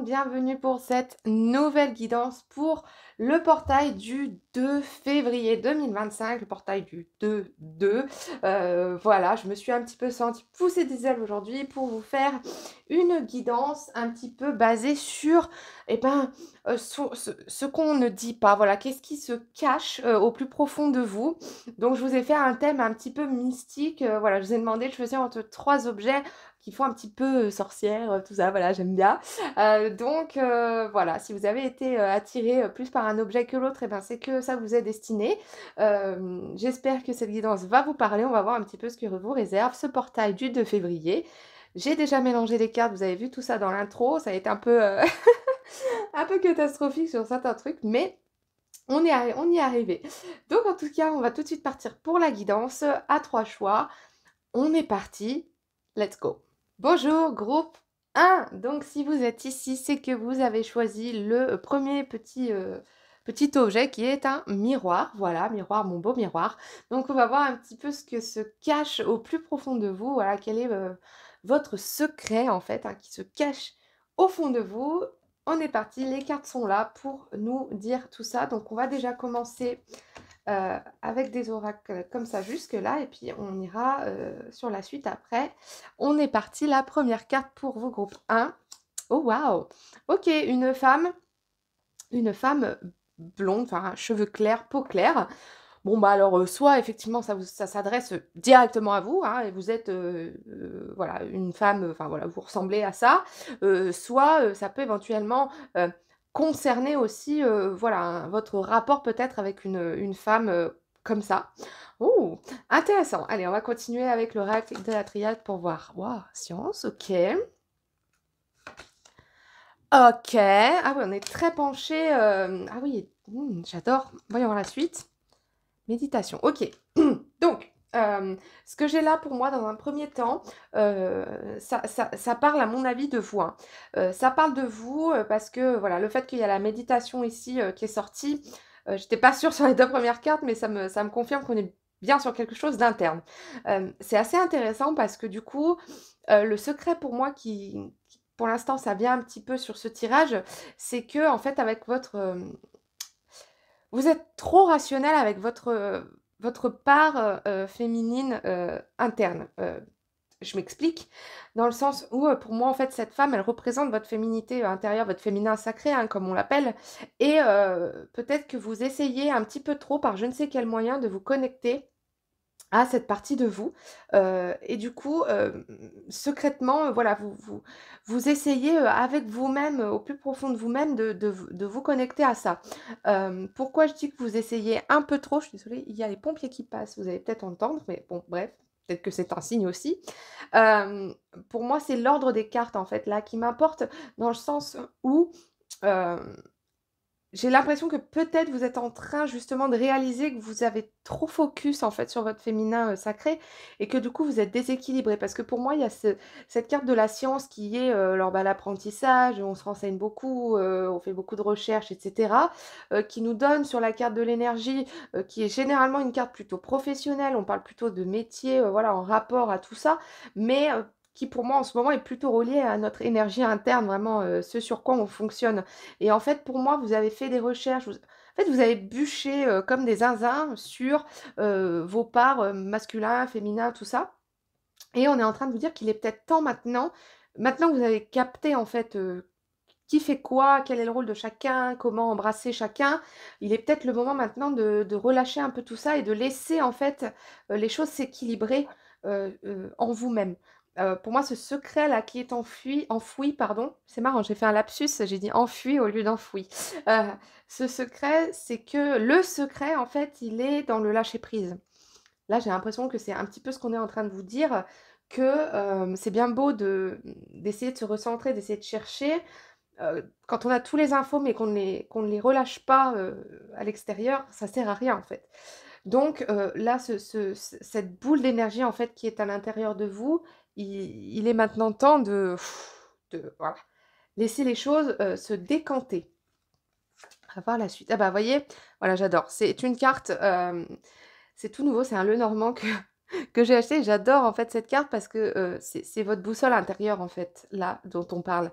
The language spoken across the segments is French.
bienvenue pour cette nouvelle guidance pour le portail du 2 février 2025, le portail du 2-2. Voilà, je me suis un petit peu sentie pousser des ailes aujourd'hui pour vous faire une guidance un petit peu basée sur ce qu'on ne dit pas. Voilà, qu'est-ce qui se cache au plus profond de vous. Donc, je vous ai fait un thème un petit peu mystique. Voilà, je vous ai demandé de choisir entre 3 objets qui font un petit peu sorcière, tout ça, voilà, j'aime bien. Voilà, si vous avez été attiré plus par un objet que l'autre, et ben, c'est que ça vous est destiné. J'espère que cette guidance va vous parler. On va voir un petit peu ce que vous réserve ce portail du 2 février. J'ai déjà mélangé les cartes, vous avez vu tout ça dans l'intro, ça a été un peu, un peu catastrophique sur certains trucs, mais on y est arrivé. Donc en tout cas, on va tout de suite partir pour la guidance à 3 choix. On est parti, let's go. Bonjour groupe 1. Donc si vous êtes ici, c'est que vous avez choisi le premier petit objet qui est un miroir. Voilà, miroir, mon beau miroir. Donc on va voir un petit peu ce que se cache au plus profond de vous. Voilà, quel est votre secret en fait, hein, qui se cache au fond de vous. On est parti, les cartes sont là pour nous dire tout ça. Donc on va déjà commencer avec des oracles comme ça jusque-là, et puis on ira sur la suite après. On est parti, la première carte pour vous, groupe 1. Oh waouh! Ok, une femme blonde, enfin cheveux clairs, peau claire. Bon bah alors soit effectivement ça s'adresse directement à vous, hein, et vous êtes voilà une femme, enfin voilà, vous ressemblez à ça. Soit ça peut éventuellement concerner aussi voilà votre rapport peut-être avec une femme comme ça. Oh, intéressant. Allez, on va continuer avec l'oracle de la triade pour voir. Waouh, science, ok. Ok. Ah oui, on est très penché. Ah oui, j'adore. Voyons voir la suite. Méditation, ok. Donc, ce que j'ai là pour moi dans un premier temps, ça parle à mon avis de vous, hein. Ça parle de vous parce que voilà, le fait qu'il y a la méditation ici qui est sortie, j'étais pas sûre sur les 2 premières cartes, mais ça me confirme qu'on est bien sur quelque chose d'interne. C'est assez intéressant parce que du coup, le secret pour moi pour l'instant, ça vient un petit peu sur ce tirage, c'est que en fait, avec vous êtes trop rationnel avec votre part féminine interne. Je m'explique, dans le sens où pour moi, en fait, cette femme, elle représente votre féminité intérieure, votre féminin sacré, hein, comme on l'appelle. Et peut-être que vous essayez un petit peu trop, par je ne sais quel moyen, de vous connecter à cette partie de vous. Et du coup, secrètement, voilà, vous essayez, avec vous-même, au plus profond de vous-même, de vous connecter à ça. Pourquoi je dis que vous essayez un peu trop? Je suis désolée, il y a les pompiers qui passent, vous allez peut-être entendre, mais bon, bref, peut-être que c'est un signe aussi. Hem, pour moi, c'est l'ordre des cartes, en fait, là, qui m'importe, dans le sens où, hem j'ai l'impression que peut-être vous êtes en train justement de réaliser que vous avez trop focus en fait sur votre féminin, sacré, et que du coup vous êtes déséquilibré. Parce que pour moi, il y a cette carte de la science qui est, alors, bah, l'apprentissage, on se renseigne beaucoup, on fait beaucoup de recherches et cetera, qui nous donne sur la carte de l'énergie, qui est généralement une carte plutôt professionnelle. On parle plutôt de métier, voilà, en rapport à tout ça, mais qui pour moi en ce moment est plutôt relié à notre énergie interne, vraiment, ce sur quoi on fonctionne. Et en fait, pour moi, vous avez fait des recherches, en fait, vous avez bûché, comme des zinzins sur, vos parts, masculin, féminin, tout ça, et on est en train de vous dire qu'il est peut-être temps maintenant que vous avez capté, en fait, qui fait quoi, quel est le rôle de chacun, comment embrasser chacun, il est peut-être le moment maintenant de relâcher un peu tout ça et de laisser, en fait, les choses s'équilibrer, en vous-même. Pour moi, ce secret-là qui est enfoui, pardon, c'est marrant, j'ai fait un lapsus, j'ai dit «enfui» au lieu «d'enfoui». Heu, Ce secret, c'est que le secret, en fait, il est dans le lâcher prise. Là, j'ai l'impression que c'est un petit peu ce qu'on est en train de vous dire, que, c'est bien beau d'essayer de se recentrer, d'essayer de chercher, quand on a tous les infos mais qu'on ne les relâche pas, à l'extérieur, ça sert à rien, en fait. Donc là, cette boule d'énergie, en fait, qui est à l'intérieur de vous, il est maintenant temps de voilà, laisser les choses, se décanter. On va voir la suite. Ah bah, voyez, voilà, j'adore. C'est une carte, c'est tout nouveau, c'est un Lenormand que que j'ai acheté. J'adore en fait cette carte parce que c'est votre boussole intérieure en fait, là, dont on parle.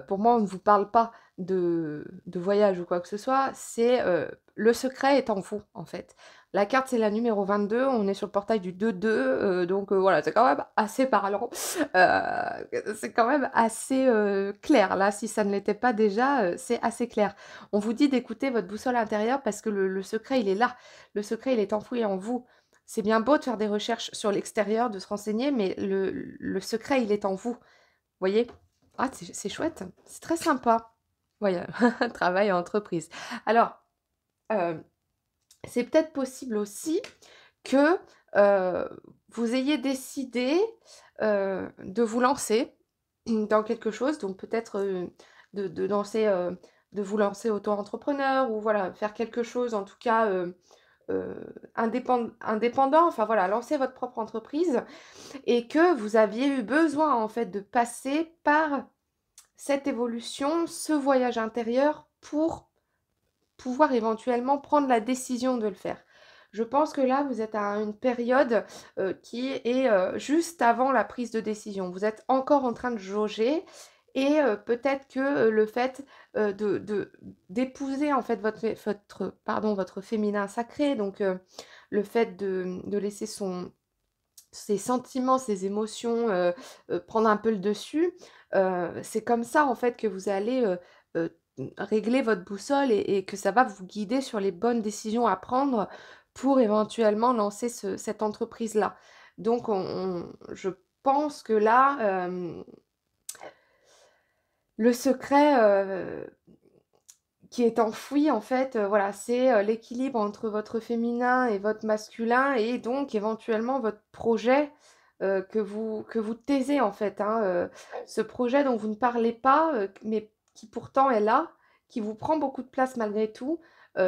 Pour moi, on ne vous parle pas de voyage ou quoi que ce soit, c'est le secret est en vous en fait. La carte, c'est la numéro 22, on est sur le portail du 2-2, donc voilà, c'est quand même assez parlant. C'est quand même assez clair, là, si ça ne l'était pas déjà, c'est assez clair. On vous dit d'écouter votre boussole intérieure parce que le secret, il est là. Le secret, il est enfoui en vous. C'est bien beau de faire des recherches sur l'extérieur, de se renseigner, mais le secret, il est en vous. Voyez? Ah, c'est chouette, c'est très sympa. Voyez, travail en entreprise. Alors, c'est peut-être possible aussi que vous ayez décidé de vous lancer dans quelque chose, donc peut-être de lancer, de vous lancer auto-entrepreneur ou voilà, faire quelque chose en tout cas indépendant, enfin voilà, lancer votre propre entreprise et que vous aviez eu besoin en fait de passer par cette évolution, ce voyage intérieur pour pouvoir éventuellement prendre la décision de le faire. Je pense que là, vous êtes à une période qui est juste avant la prise de décision. Vous êtes encore en train de jauger et peut-être que le fait d'épouser en fait votre féminin sacré, donc le fait de laisser ses sentiments, ses émotions prendre un peu le dessus, c'est comme ça en fait que vous allez régler votre boussole et que ça va vous guider sur les bonnes décisions à prendre pour éventuellement lancer cette entreprise-là. Donc je pense que là, le secret qui est enfoui en fait, voilà, c'est l'équilibre entre votre féminin et votre masculin et donc éventuellement votre projet que vous taisez en fait, hein, ce projet dont vous ne parlez pas, mais qui pourtant est là, qui vous prend beaucoup de place malgré tout,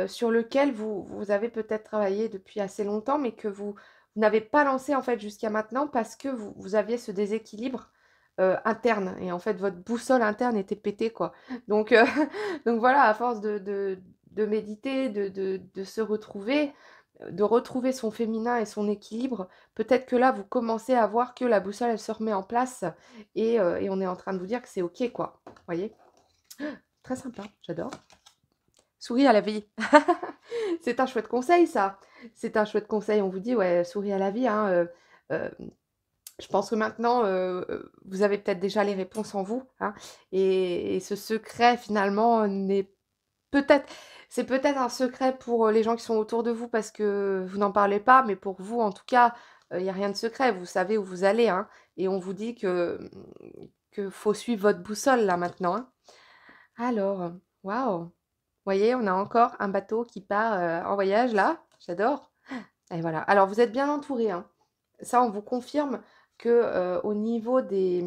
sur lequel vous avez peut-être travaillé depuis assez longtemps, mais que vous n'avez pas lancé en fait jusqu'à maintenant parce que vous aviez ce déséquilibre interne et en fait votre boussole interne était pétée quoi. Donc donc voilà, à force de méditer, de se retrouver, de retrouver son féminin et son équilibre, peut-être que là, vous commencez à voir que la boussole, elle se remet en place et on est en train de vous dire que c'est OK, quoi. Vous voyez? Très sympa, j'adore. Souris à la vie. C'est un chouette conseil, ça. C'est un chouette conseil. On vous dit, ouais, souris à la vie, hein. Euh, je pense que maintenant, vous avez peut-être déjà les réponses en vous, hein, et ce secret, finalement, n'est peut-être c'est peut-être un secret pour, les gens qui sont autour de vous parce que vous n'en parlez pas, mais pour vous, en tout cas, il y a rien de secret. Vous savez où vous allez, hein, et on vous dit que faut suivre votre boussole là maintenant, hein. Alors, waouh! Voyez, on a encore un bateau qui part, en voyage là, j'adore et voilà. Alors vous êtes bien entourés, hein. Ça, on vous confirme que, au niveau des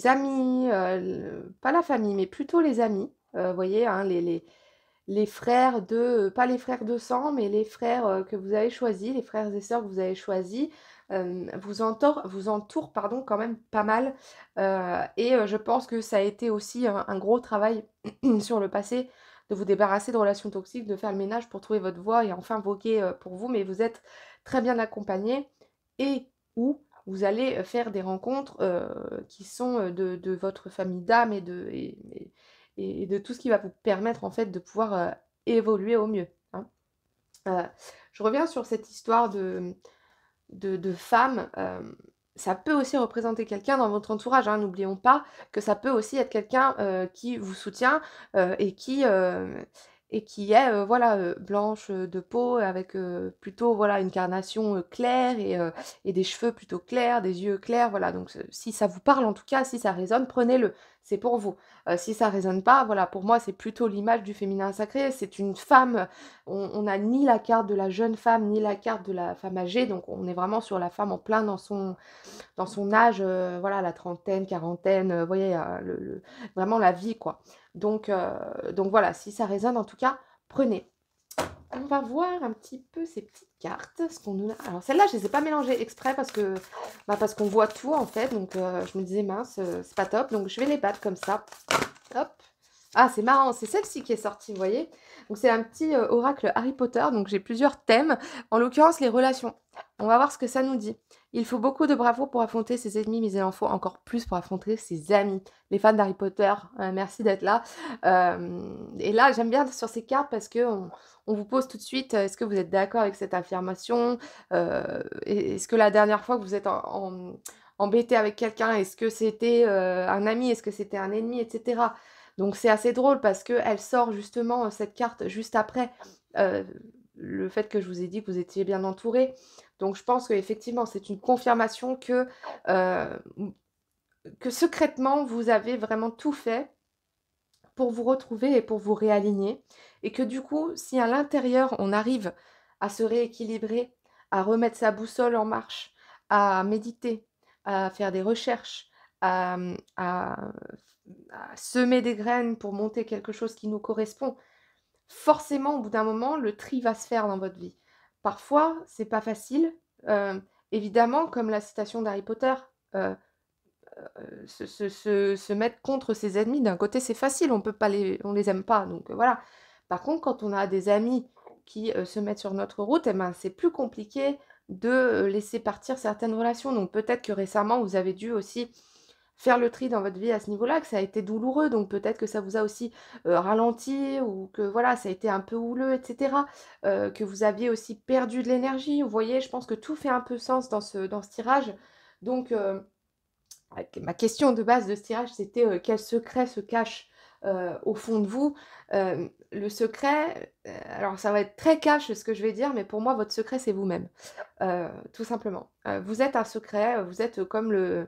amis, pas la famille, mais plutôt les amis, voyez, hein, les frères pas les frères de sang, mais les frères, que vous avez choisis, les frères et sœurs que vous avez choisis, vous entourent, pardon, quand même pas mal, et je pense que ça a été aussi un gros travail sur le passé, de vous débarrasser de relations toxiques, de faire le ménage pour trouver votre voie et enfin voguer, pour vous. Mais vous êtes très bien accompagnés et ou vous allez, faire des rencontres, qui sont, de votre famille d'âme et de tout ce qui va vous permettre en fait de pouvoir, évoluer au mieux, hein. Heu, je reviens sur cette histoire de femme, ça peut aussi représenter quelqu'un dans votre entourage, hein. N'oublions pas que ça peut aussi être quelqu'un, qui vous soutient, et qui est, voilà, blanche, de peau avec, plutôt voilà une carnation, claire et des cheveux plutôt clairs, des yeux clairs, voilà. Donc si ça vous parle en tout cas, si ça résonne, prenez-le, c'est pour vous. Si ça résonne pas, voilà, pour moi c'est plutôt l'image du féminin sacré, c'est une femme, on n'a ni la carte de la jeune femme, ni la carte de la femme âgée, donc on est vraiment sur la femme en plein dans son âge, voilà, la trentaine, quarantaine, vous voyez, vraiment la vie, quoi. Donc voilà, si ça résonne, en tout cas, prenez. On va voir un petit peu ces petites cartes, ce qu'on nous a. Alors celles-là, je les ai pas mélangées exprès parce qu'on voit tout, en fait, donc je me disais: «Mince, c'est pas top», donc je vais les battre comme ça. Hop. Ah, c'est marrant, c'est celle-ci qui est sortie, vous voyez? Donc c'est un petit, oracle Harry Potter, donc j'ai plusieurs thèmes, en l'occurrence les relations. On va voir ce que ça nous dit. Il faut beaucoup de bravoure pour affronter ses ennemis, mais il en faut encore plus pour affronter ses amis. Les fans d'Harry Potter, merci d'être là. Et là, j'aime bien sur ces cartes parce qu'on vous pose tout de suite, est-ce que vous êtes d'accord avec cette affirmation? Est-ce que la dernière fois que vous êtes embêté avec quelqu'un, est-ce que c'était, un ami? Est-ce que c'était un ennemi? Et cetera. Donc c'est assez drôle parce qu'elle sort justement, cette carte juste après, heu, le fait que je vous ai dit que vous étiez bien entourés. Donc je pense qu'effectivement, c'est une confirmation mmh, que secrètement, vous avez vraiment tout fait pour vous retrouver et pour vous réaligner et que du coup, si à l'intérieur, on arrive à se rééquilibrer, à remettre sa boussole en marche, à méditer, à faire des recherches, à semer des graines pour monter quelque chose qui nous correspond, forcément, au bout d'un moment, le tri va se faire dans votre vie. Parfois, c'est pas facile, heu, évidemment, comme la citation d'Harry Potter, heu se mettre contre ses ennemis, d'un côté, c'est facile, on les aime pas, donc voilà. Par contre, quand on a des amis qui, se mettent sur notre route, et ben, c'est plus compliqué de, laisser partir certaines relations. Donc peut-être que récemment, vous avez dû aussi faire le tri dans votre vie à ce niveau-là, que ça a été douloureux, donc peut-être que ça vous a aussi, ralenti ou que voilà, ça a été un peu houleux et cetera, que vous aviez aussi perdu de l'énergie. Vous voyez? Je pense que tout fait un peu sens dans ce tirage. Donc ma question de base de ce tirage, c'était, quel secret se cache, au fond de vous? Le secret, alors ça va être très cash ce que je vais dire, mais pour moi, votre secret, c'est vous-même, tout simplement. Vous êtes un secret, vous êtes, comme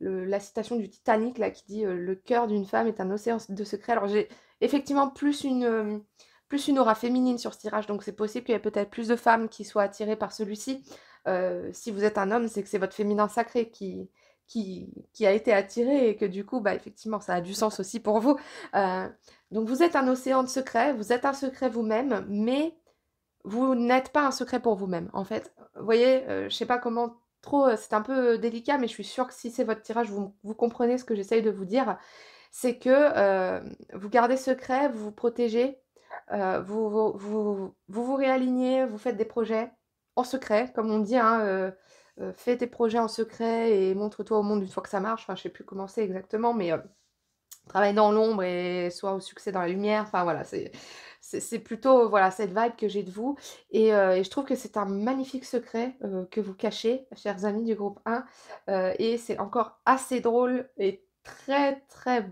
la citation du Titanic là qui dit, «Le cœur d'une femme est un océan de secrets». Alors j'ai effectivement plus une aura féminine sur ce tirage, donc c'est possible qu'il y ait peut-être plus de femmes qui soient attirées par celui-ci. Si vous êtes un homme, c'est que c'est votre féminin sacré qui a été attiré et que du coup, bah, effectivement, ça a du sens aussi pour vous. Heu, donc vous êtes un océan de secrets, vous êtes un secret vous-même, mais vous n'êtes pas un secret pour vous-même, en fait. Vous voyez, je sais pas comment trop, c'est un peu, délicat, mais je suis sûre que si c'est votre tirage, vous comprenez ce que j'essaye de vous dire. C'est que, vous gardez secret, vous vous protégez, vous réalignez, vous faites des projets en secret, comme on dit, hein, «Fais tes projets en secret et montre-toi au monde une fois que ça marche». Enfin, je sais plus comment c'est exactement, mais travaille dans l'ombre et soit au succès dans la lumière. Enfin voilà, c'est plutôt, voilà, cette vibe que j'ai de vous et je trouve que c'est un magnifique secret, que vous cachez, chers amis du groupe 1, et c'est encore assez drôle et très, très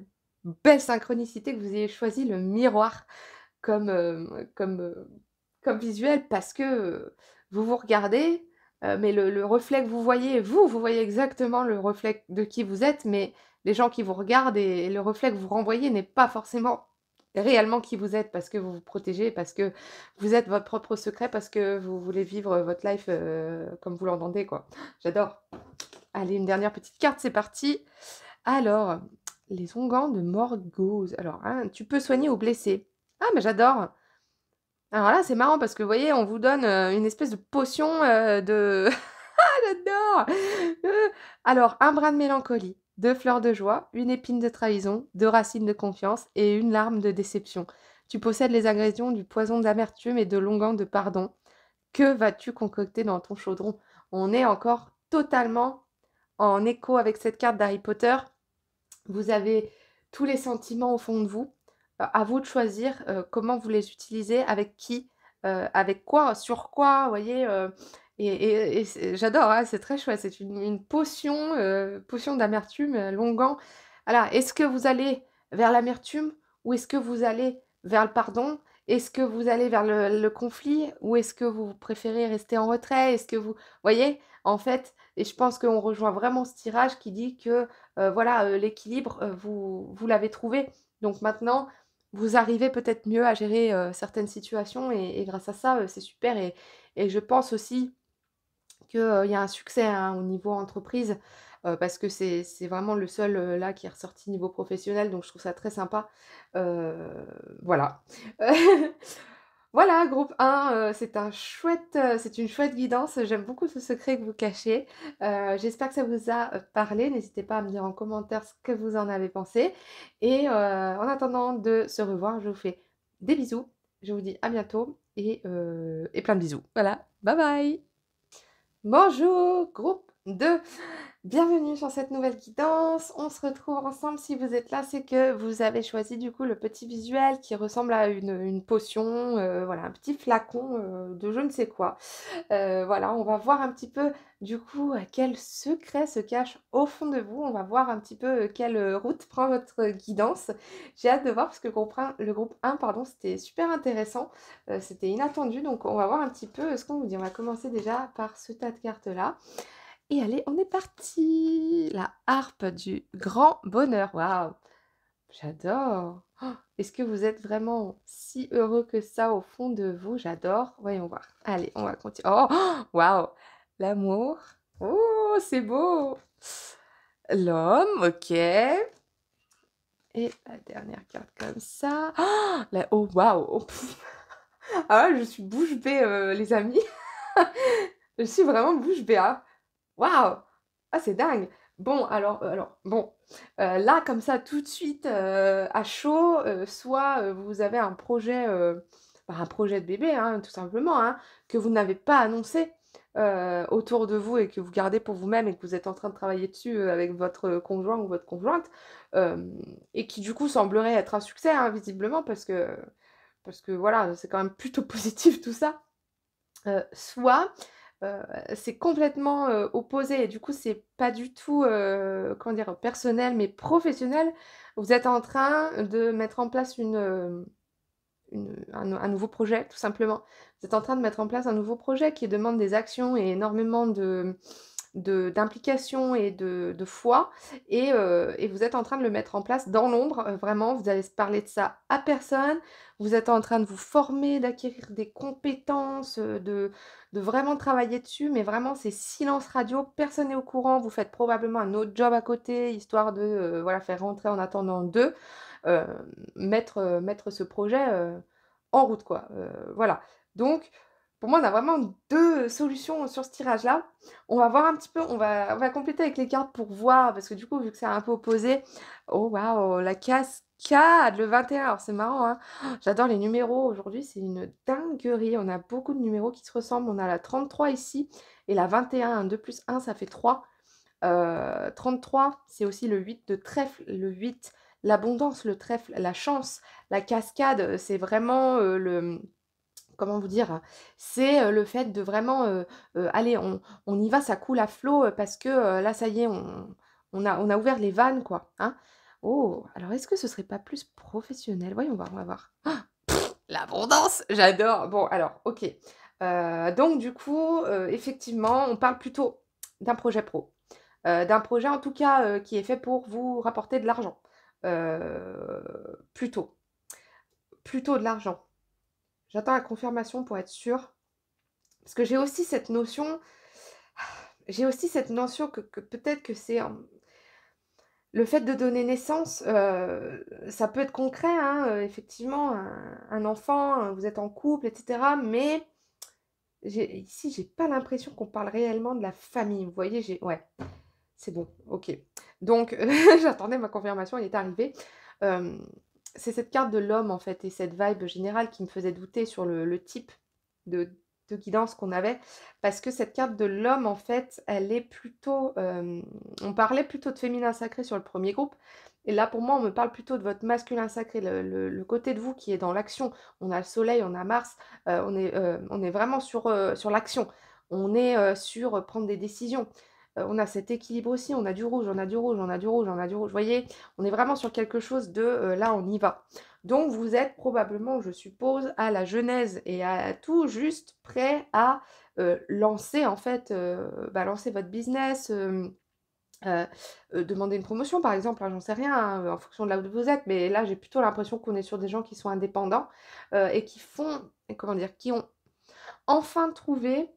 belle synchronicité que vous ayez choisi le miroir comme, comme visuel parce que, vous vous regardez, mais le reflet que vous voyez, vous voyez exactement le reflet de qui vous êtes, mais les gens qui vous regardent et le reflet que vous renvoyez n'est pas forcément réellement qui vous êtes parce que vous vous protégez, parce que vous êtes votre propre secret, parce que vous voulez vivre, votre life, comme vous l'entendez, quoi. J'adore. Allez, une dernière petite carte, c'est parti. Alors, les onguents de Morgause. Alors, hein, tu peux soigner ou blesser. Ah, mais j'adore! Alors là, c'est marrant parce que vous voyez, on vous donne, une espèce de potion, de j'adore! Alors, un brin de mélancolie, 2 fleurs de joie, une épine de trahison, 2 racines de confiance et une larme de déception. Tu possèdes les ingrédients du poison d'amertume et de l'onguent de pardon. Que vas-tu concocter dans ton chaudron? On est encore totalement en écho avec cette carte d'Harry Potter. Vous avez tous les sentiments au fond de vous. À vous de choisir, comment vous les utilisez, avec qui, avec quoi, sur quoi, vous voyez? Et j'adore, hein, c'est très chouette. C'est une potion, potion d'amertume, longuant. Voilà, est-ce que vous allez vers l'amertume ou est-ce que vous allez vers le pardon? Est-ce que vous allez vers le conflit ou est-ce que vous préférez rester en retrait? Est-ce que vous voyez? En fait, et je pense qu'on rejoint vraiment ce tirage qui dit que, voilà, l'équilibre, vous l'avez trouvé. Donc maintenant, vous arrivez peut-être mieux à gérer, certaines situations et grâce à ça, c'est super et je pense aussi que, il y a un succès, hein, au niveau entreprise, parce que c'est vraiment le seul, là qui est ressorti niveau professionnel, donc je trouve ça très sympa. Heu, voilà. Voilà, groupe 1, c'est une chouette guidance. J'aime beaucoup ce secret que vous cachez. J'espère que ça vous a, parlé. N'hésitez pas à me dire en commentaire ce que vous en avez pensé et en attendant de se revoir, je vous fais des bisous. Je vous dis à bientôt et plein de bisous. Voilà, bye bye! Bonjour, groupe 2. Bienvenue sur cette nouvelle guidance. On se retrouve ensemble. Si vous êtes là, c'est que vous avez choisi du coup le petit visuel qui ressemble à une potion, voilà, un petit flacon de je ne sais quoi. Voilà, on va voir un petit peu du coup quel secret se cache au fond de vous. On va voir un petit peu quelle route prend votre guidance. J'ai hâte de voir parce que le groupe 1, pardon, c'était super intéressant. C'était inattendu, donc on va voir un petit peu ce qu'on vous dit. On va commencer déjà par ce tas de cartes-là. Et allez, on est parti! La harpe du grand bonheur. Waouh! J'adore! Oh, est-ce que vous êtes vraiment si heureux que ça au fond de vous? J'adore. Voyons voir. Allez, on va continuer. Oh! Waouh! L'amour. Oh, c'est beau! L'homme, ok. Et la dernière carte comme ça. Oh, waouh! Oh, ah ouais, je suis bouche bée, les amis. Je suis vraiment bouche bée, hein. Waouh! Ah, c'est dingue! Bon, alors bon, là, comme ça, tout de suite, à chaud, soit, vous avez un projet de bébé, hein, tout simplement, hein, que vous n'avez pas annoncé, autour de vous et que vous gardez pour vous-même et que vous êtes en train de travailler dessus, avec votre conjoint ou votre conjointe, hem et qui, du coup, semblerait être un succès, hein, visiblement parce que voilà, c'est quand même plutôt positif tout ça. Soit, heu, c'est complètement, opposé et du coup, c'est pas du tout, comment dire? Personnel, mais professionnel. Vous êtes en train de mettre en place un nouveau projet, tout simplement. Vous êtes en train de mettre en place un nouveau projet qui demande des actions et énormément d'implication et de foi et vous êtes en train de le mettre en place dans l'ombre, vraiment, vous allez se parler de ça à personne. Vous êtes en train de vous former, d'acquérir des compétences, de vraiment travailler dessus, mais vraiment c'est silence radio, personne n'est au courant. Vous faites probablement un autre job à côté, histoire de, voilà, faire rentrer en attendant 2 mettre ce projet, en route quoi, voilà. Donc pour moi, on a vraiment 2 solutions sur ce tirage-là. On va voir un petit peu, on va compléter avec les cartes pour voir, parce que du coup, vu que c'est un peu opposé oh waouh, la cascade, le 21. Alors c'est marrant, hein, j'adore les numéros aujourd'hui, c'est une dinguerie. On a beaucoup de numéros qui se ressemblent. On a la 33 ici et la 21, un 2 plus 1 ça fait 3. 33, c'est aussi le 8 de trèfle, le 8, l'abondance, le trèfle, la chance, la cascade, c'est vraiment, comment vous dire? C'est, le fait de vraiment, allez, on y va, ça coule à flot, parce que, là, ça y est, on a ouvert les vannes, quoi, hein. Oh, alors est-ce que ce serait pas plus professionnel? Voyons voir, on va voir. L'abondance, j'adore. Bon alors, OK. Donc du coup, effectivement, on parle plutôt d'un projet pro. D'un projet en tout cas, qui est fait pour vous rapporter de l'argent. Plutôt. Plutôt de l'argent. J'attends la confirmation pour être sûre, parce que j'ai aussi cette notion que peut-être que c'est, le fait de donner naissance, ça peut être concret, hein, effectivement, un enfant, vous êtes en couple et cetera, mais j'ai pas l'impression qu'on parle réellement de la famille. Vous voyez? Ouais. C'est bon, OK. Donc j'attendais ma confirmation, elle est arrivée. Hem, c'est cette carte de l'homme, en fait et cette vibe générale qui me faisait douter sur le type de de guidance qu'on avait. Parce que cette carte de l'homme, en fait, elle est plutôt, on parlait plutôt de féminin sacré sur le premier groupe et là, pour moi, on me parle plutôt de votre masculin sacré, le côté de vous qui est dans l'action. On a le soleil, on a Mars, on est vraiment sur l'action. On est, sur, prendre des décisions. On a cet équilibre aussi, on a du rouge, on a du rouge, on a du rouge, on a du rouge. Vous voyez? On est vraiment sur quelque chose de, là, on y va. Donc vous êtes probablement, je suppose, à la genèse et à tout juste prêt à, lancer en fait, lancer votre business, heu demander une promotion par exemple, hein, j'en sais rien, hein, en fonction de là où vous êtes. Mais là, j'ai plutôt l'impression qu'on est sur des gens qui sont indépendants, et qui font comment dire? Qui ont enfin trouvé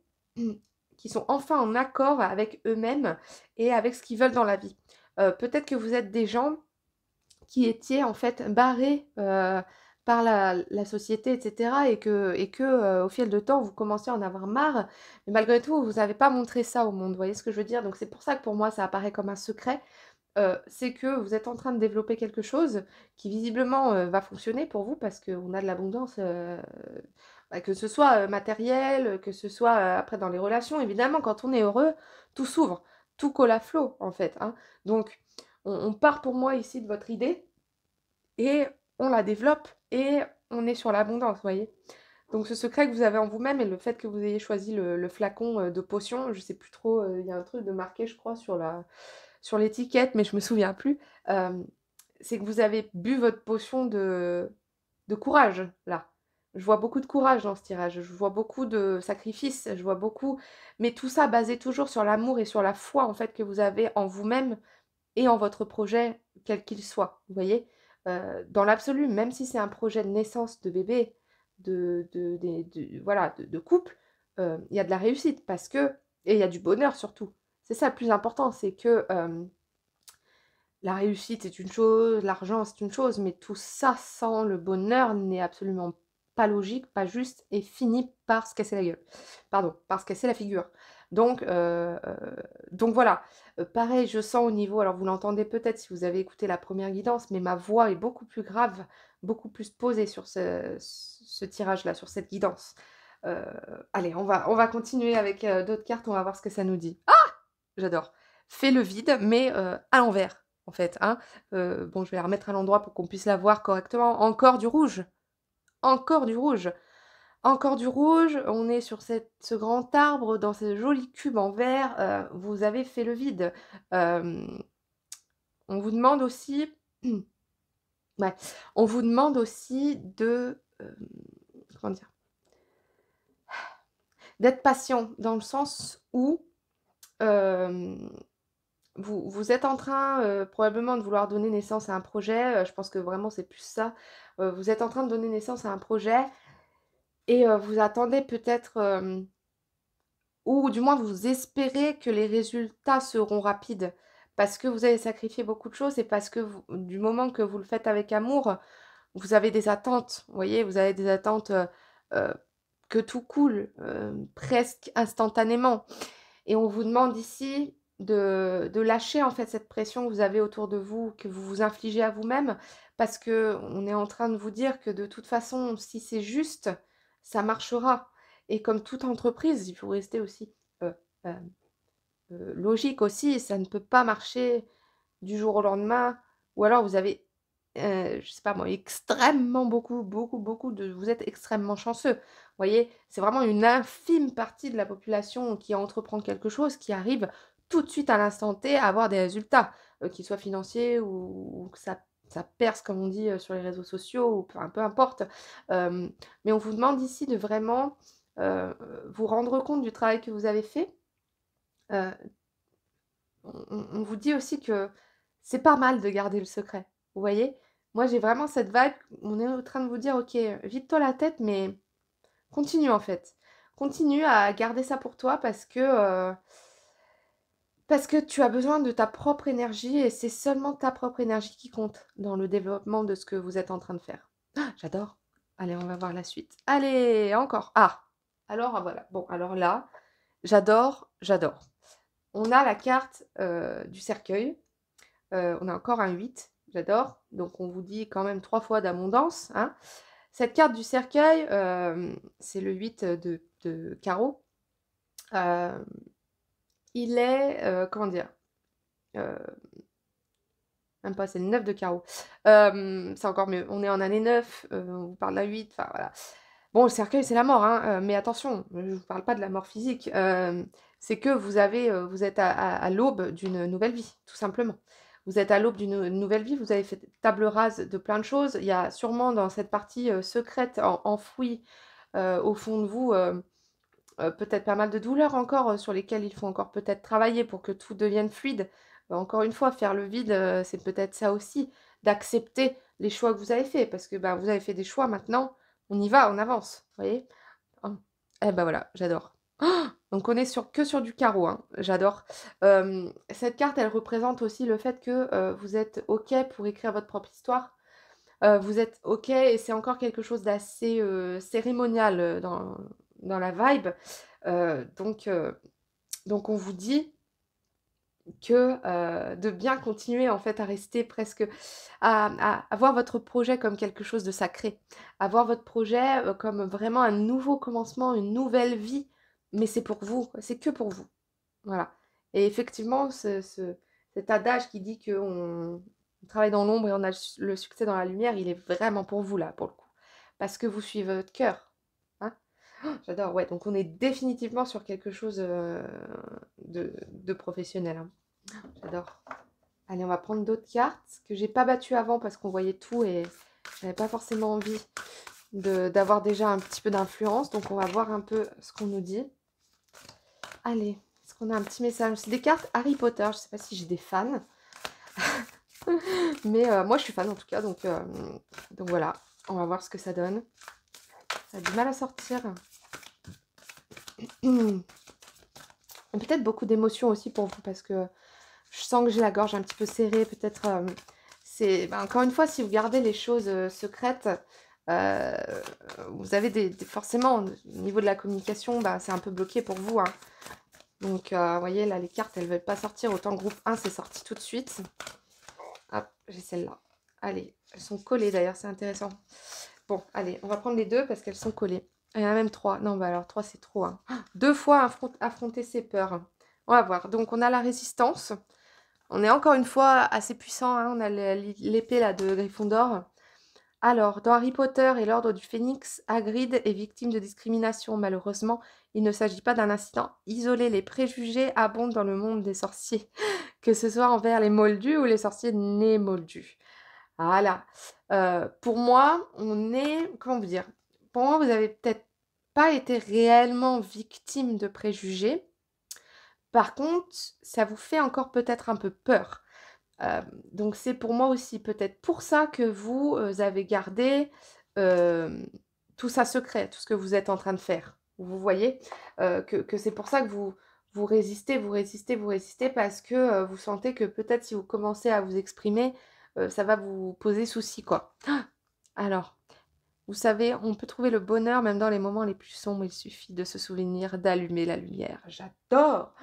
qui sont enfin en accord avec eux-mêmes et avec ce qu'ils veulent dans la vie. Peut-être que vous êtes des gens qui étiez en fait barrés, par la société, etc. Et que au fil de temps, vous commencez à en avoir marre. Mais malgré tout, vous n'avez pas montré ça au monde. Vous voyez ce que je veux dire? Donc c'est pour ça que pour moi, ça apparaît comme un secret. C'est que vous êtes en train de développer quelque chose qui visiblement va fonctionner pour vous parce qu'on a de l'abondance, bah, que ce soit matériel, que ce soit après dans les relations. Évidemment, quand on est heureux, tout s'ouvre, tout coule à flot en fait, hein. Donc, on part pour moi ici de votre idée et on la développe et on est sur l'abondance, vous voyez. Donc ce secret que vous avez en vous-même et le fait que vous ayez choisi le flacon de potion, je sais plus trop, il y a un truc de marqué, je crois, sur l'étiquette, mais je me souviens plus. C'est que vous avez bu votre potion de courage, là. Je vois beaucoup de courage dans ce tirage, je vois beaucoup de sacrifices, je vois beaucoup... Mais tout ça basé toujours sur l'amour et sur la foi, en fait, que vous avez en vous-même et en votre projet, quel qu'il soit, vous voyez? Dans l'absolu, même si c'est un projet de naissance de bébé, voilà, de couple, il y a de la réussite parce que et il y a du bonheur surtout. C'est ça le plus important, c'est que, la réussite est une chose, l'argent c'est une chose, mais tout ça sans le bonheur n'est absolument pas logique, pas juste et finit par se casser la gueule. Pardon, par se casser la figure. Donc, heu heu, donc voilà. Pareil, je sens au niveau alors vous l'entendez peut-être si vous avez écouté la première guidance, mais ma voix est beaucoup plus grave, beaucoup plus posée sur ce tirage-là, sur cette guidance. Heu, Allez, on va continuer avec, d'autres cartes, on va voir ce que ça nous dit. Ah! J'adore. Fais le vide, mais à l'envers, en fait, hein. Bon, je vais la remettre à l'endroit pour qu'on puisse la voir correctement. Encore du rouge, encore du rouge, encore du rouge. On est sur ce grand arbre, dans ce joli cube en verre, vous avez fait le vide. Hem, on vous demande aussi ouais, on vous demande aussi de, comment dire? D'être patient dans le sens où, hem vous êtes en train, probablement de vouloir donner naissance à un projet, je pense que vraiment c'est plus ça. Vous êtes en train de donner naissance à un projet et vous attendez peut-être, ou du moins vous espérez que les résultats seront rapides. Parce que vous avez sacrifié beaucoup de choses et parce que vous du moment que vous le faites avec amour, vous avez des attentes, vous voyez? Vous avez des attentes, heu, que tout coule, presque instantanément. Et on vous demande ici de lâcher en fait cette pression que vous avez autour de vous, que vous vous infligez à vous-même, parce que on est en train de vous dire que de toute façon, si c'est juste, ça marchera. Et comme toute entreprise, il faut rester aussi euh, euh, logique aussi, ça ne peut pas marcher du jour au lendemain, ou alors vous avez, je sais pas moi, extrêmement beaucoup de vous êtes extrêmement chanceux. Vous voyez? C'est vraiment une infime partie de la population qui entreprend quelque chose, qui arrive tout de suite à l'instant T à avoir des résultats, qu'ils soient financiers ou que ça perce comme on dit, sur les réseaux sociaux ou enfin peu importe. Mais on vous demande ici de vraiment, heu, vous rendre compte du travail que vous avez fait. Heu, on vous dit aussi que c'est pas mal de garder le secret, vous voyez? Moi, j'ai vraiment cette vibe, on est en train de vous dire: «OK, vide-toi la tête, mais continue, en fait. Continue à garder ça pour toi parce que tu as besoin de ta propre énergie et c'est seulement ta propre énergie qui compte dans le développement de ce que vous êtes en train de faire». Ah, j'adore! Allez, on va voir la suite. Allez, encore! Ah! Alors, ah, voilà. Bon, alors là, j'adore, j'adore. On a la carte, du cercueil. On a encore un 8, j'adore. Donc on vous dit quand même 3 fois d'abondance, hein. Cette carte du cercueil, c'est le 8 de carreau. Hem, il est, comment dire? Heu, Même pas, c'est le 9 de carreau. C'est encore mieux. On est en année 9, on vous parle d'un 8, enfin voilà. Bon, le cercueil, c'est la mort, hein, mais attention, je ne vous parle pas de la mort physique. C'est que vous êtes à l'aube d'une nouvelle vie, tout simplement. Vous êtes à l'aube d'une nouvelle vie, vous avez fait table rase de plein de choses. Il y a sûrement dans cette partie, secrète, enfouie, au fond de vous, peut-être pas mal de douleurs encore, sur lesquelles il faut encore peut-être travailler pour que tout devienne fluide. Encore une fois, faire le vide, c'est peut-être ça aussi, d'accepter les choix que vous avez faits parce que, bah, vous avez fait des choix maintenant, on y va, on avance, vous voyez? Hein. Eh bah, voilà, j'adore. Donc on est sur du carreau, hein, j'adore. Cette carte, elle représente aussi le fait que, vous êtes OK pour écrire votre propre histoire. vous êtes OK et c'est encore quelque chose d'assez, cérémonial, dans la vibe. Donc on vous dit que, de bien continuer en fait à rester presque à voir votre projet comme quelque chose de sacré. À voir votre projet, comme vraiment un nouveau commencement, une nouvelle vie, mais c'est pour vous, c'est que pour vous. Voilà. Et effectivement, cet adage qui dit qu'on travaille dans l'ombre et on a le succès dans la lumière, il est vraiment pour vous là, pour le coup. Parce que vous suivez votre cœur. Hein. J'adore, ouais. Donc on est définitivement sur quelque chose de professionnel. Hein. J'adore. Allez, on va prendre d'autres cartes que j'ai pas battues avant parce qu'on voyait tout et j'avais pas forcément envie d'avoir déjà un petit peu d'influence. Donc on va voir un peu ce qu'on nous dit. Allez, est-ce qu'on a un petit message? C'est des cartes Harry Potter. Je sais pas si j'ai des fans. Mais moi je suis fan en tout cas. Donc voilà, on va voir ce que ça donne. Ça a du mal à sortir. Peut-être beaucoup d'émotions aussi pour vous parce que je sens que j'ai la gorge un petit peu serrée. Peut-être c'est encore une fois, si vous gardez les choses secrètes, euh, vous avez forcément au niveau de la communication, c'est un peu bloqué pour vous. Hein. Donc vous voyez là les cartes elles veulent pas sortir. Autant groupe 1 c'est sorti tout de suite. Hop, j'ai celle-là. Allez, elles sont collées d'ailleurs, c'est intéressant. Bon, allez, on va prendre les deux parce qu'elles sont collées. Il y en a même 3. Non, bah alors 3 c'est trop. Hein. 2 fois affronter ses peurs. On va voir. Donc on a la résistance. On est encore une fois assez puissant. Hein. On a l'épée là de Gryffondor. Alors, dans Harry Potter et l'Ordre du Phénix, Hagrid est victime de discrimination. Malheureusement, il ne s'agit pas d'un incident isolé. Les préjugés abondent dans le monde des sorciers, que ce soit envers les moldus ou les sorciers nés moldus. Voilà. Pour moi, on est... Comment vous dire? Pour moi, vous avez peut-être pas été réellement victime de préjugés. Par contre, ça vous fait encore peut-être un peu peur. Donc c'est pour moi aussi peut-être pour ça que vous avez gardé euh, tout ça secret, tout ce que vous êtes en train de faire. Vous voyez que c'est pour ça que vous résistez, vous résistez, vous résistez parce que vous sentez que peut-être si vous commencez à vous exprimer, ça va vous poser souci, quoi. Alors, vous savez, on peut trouver le bonheur même dans les moments les plus sombres. Il suffit de se souvenir d'allumer la lumière. J'adore!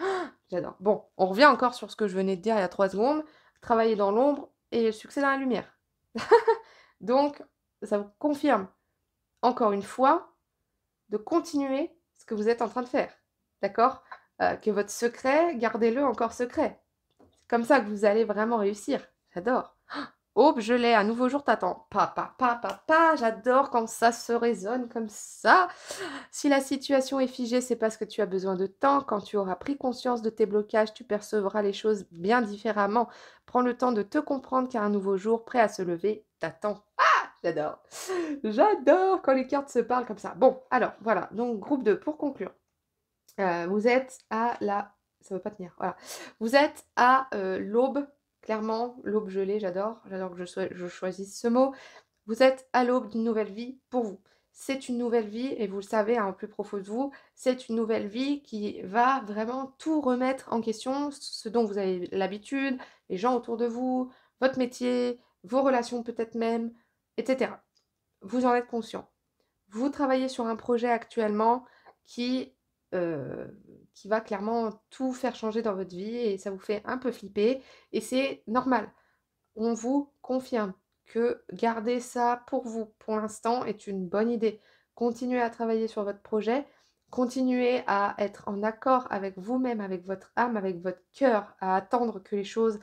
J'adore. Bon, on revient encore sur ce que je venais de dire il y a 3 secondes. Travailler dans l'ombre et le succès dans la lumière. Donc, ça vous confirme, encore une fois, de continuer ce que vous êtes en train de faire. D'accord? Que votre secret, gardez-le encore secret. C'est comme ça que vous allez vraiment réussir. J'adore. Aube, je l'ai, un nouveau jour t'attend. Papa, papa, papa, j'adore quand ça se résonne comme ça. Si la situation est figée, c'est parce que tu as besoin de temps. Quand tu auras pris conscience de tes blocages, tu percevras les choses bien différemment. Prends le temps de te comprendre car un nouveau jour prêt à se lever t'attend. Ah, j'adore. J'adore quand les cartes se parlent comme ça. Bon, alors voilà, donc groupe 2, pour conclure. Vous êtes à la... Ça ne veut pas tenir, voilà. Vous êtes à l'aube, clairement, l'aube gelée, j'adore que je choisisse ce mot. Vous êtes à l'aube d'une nouvelle vie pour vous. C'est une nouvelle vie, et vous le savez, hein, au plus profond de vous, c'est une nouvelle vie qui va vraiment tout remettre en question, ce dont vous avez l'habitude, les gens autour de vous, votre métier, vos relations peut-être même, etc. Vous en êtes conscient. Vous travaillez sur un projet actuellement qui, euh, qui va clairement tout faire changer dans votre vie et ça vous fait un peu flipper et c'est normal. On vous confirme que garder ça pour vous pour l'instant est une bonne idée. Continuez à travailler sur votre projet, continuez à être en accord avec vous-même, avec votre âme, avec votre cœur, à attendre que les choses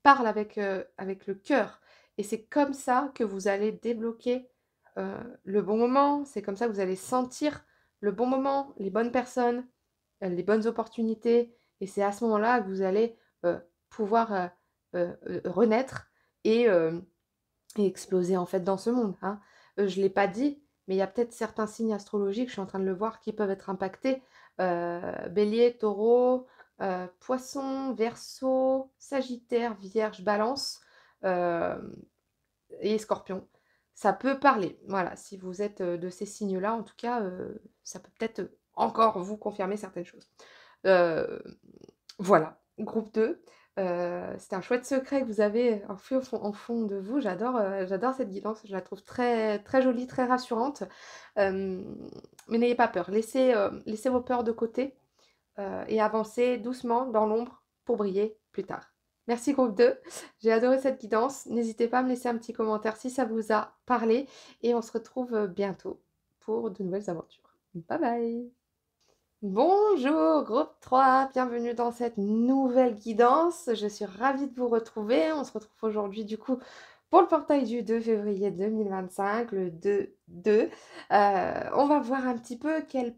parlent avec le cœur. Et c'est comme ça que vous allez débloquer le bon moment, c'est comme ça que vous allez sentir le bon moment, les bonnes personnes, les bonnes opportunités. Et c'est à ce moment-là que vous allez pouvoir renaître et, euh, et exploser en fait dans ce monde. Hein. Je ne l'ai pas dit, mais il y a peut-être certains signes astrologiques, je suis en train de le voir, qui peuvent être impactés. Bélier, taureau, poisson, verseau, sagittaire, vierge, balance euh, et scorpion. Ça peut parler. Voilà, si vous êtes de ces signes-là, en tout cas, ça peut peut-être encore vous confirmer certaines choses. Euh, voilà, groupe 2. C'est un chouette secret que vous avez enfui en fond de vous. J'adore cette guidance, je la trouve très, très jolie, très rassurante. Hem, mais n'ayez pas peur, laissez vos peurs de côté, et avancez doucement dans l'ombre pour briller plus tard. Merci groupe 2, j'ai adoré cette guidance. N'hésitez pas à me laisser un petit commentaire si ça vous a parlé et on se retrouve, bientôt pour de nouvelles aventures. Bye bye! Bonjour groupe 3, bienvenue dans cette nouvelle guidance. Je suis ravie de vous retrouver. On se retrouve aujourd'hui du coup pour le portail du 2 février 2025, le 2-2. On va voir un petit peu quel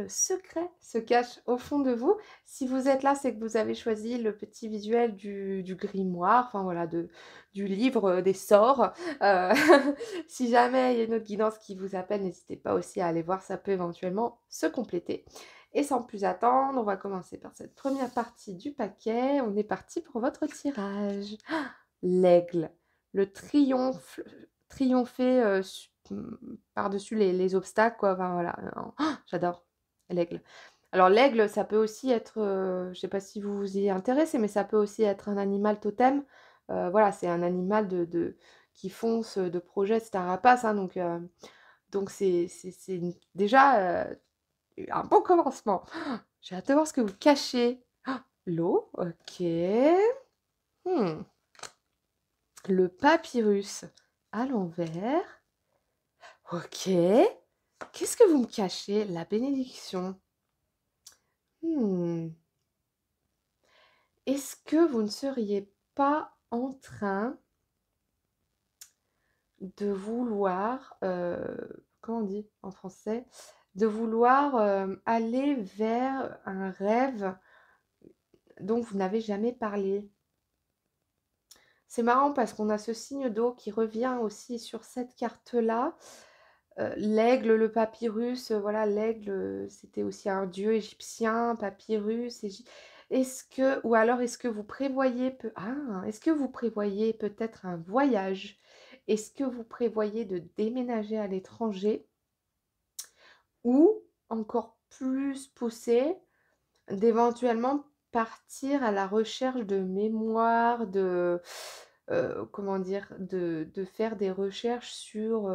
secret se cache au fond de vous. Si vous êtes là, c'est que vous avez choisi le petit visuel du grimoire, enfin voilà, du livre des sorts. Euh, Si jamais il y a une autre guidance qui vous appelle, n'hésitez pas aussi à aller voir, ça peut éventuellement se compléter. Et sans plus attendre, on va commencer par cette première partie du paquet. On est parti pour votre tirage. L'aigle, le triompher par-dessus les obstacles, quoi. Enfin, voilà, j'adore l'aigle. Alors l'aigle, ça peut aussi être, je ne sais pas si vous vous y intéressez, mais ça peut aussi être un animal totem. Voilà, c'est un animal qui fonce, de projette, c'est un rapace, hein, donc c'est déjà un bon commencement. J'ai hâte de voir ce que vous cachez. L'eau, ok. Hmm. Le papyrus à l'envers. Ok. Qu'est-ce que vous me cachez? La bénédiction. Hmm. Est-ce que vous ne seriez pas en train de vouloir, comment on dit en français? De vouloir aller vers un rêve dont vous n'avez jamais parlé? C'est marrant parce qu'on a ce signe d'eau qui revient aussi sur cette carte-là. L'aigle, le papyrus, voilà, l'aigle, c'était aussi un dieu égyptien, papyrus, ou alors est-ce que vous prévoyez est-ce que vous prévoyez peut-être un voyage? Est-ce que vous prévoyez de déménager à l'étranger? Ou encore plus poussé, d'éventuellement partir à la recherche de mémoire, comment dire? De faire des recherches sur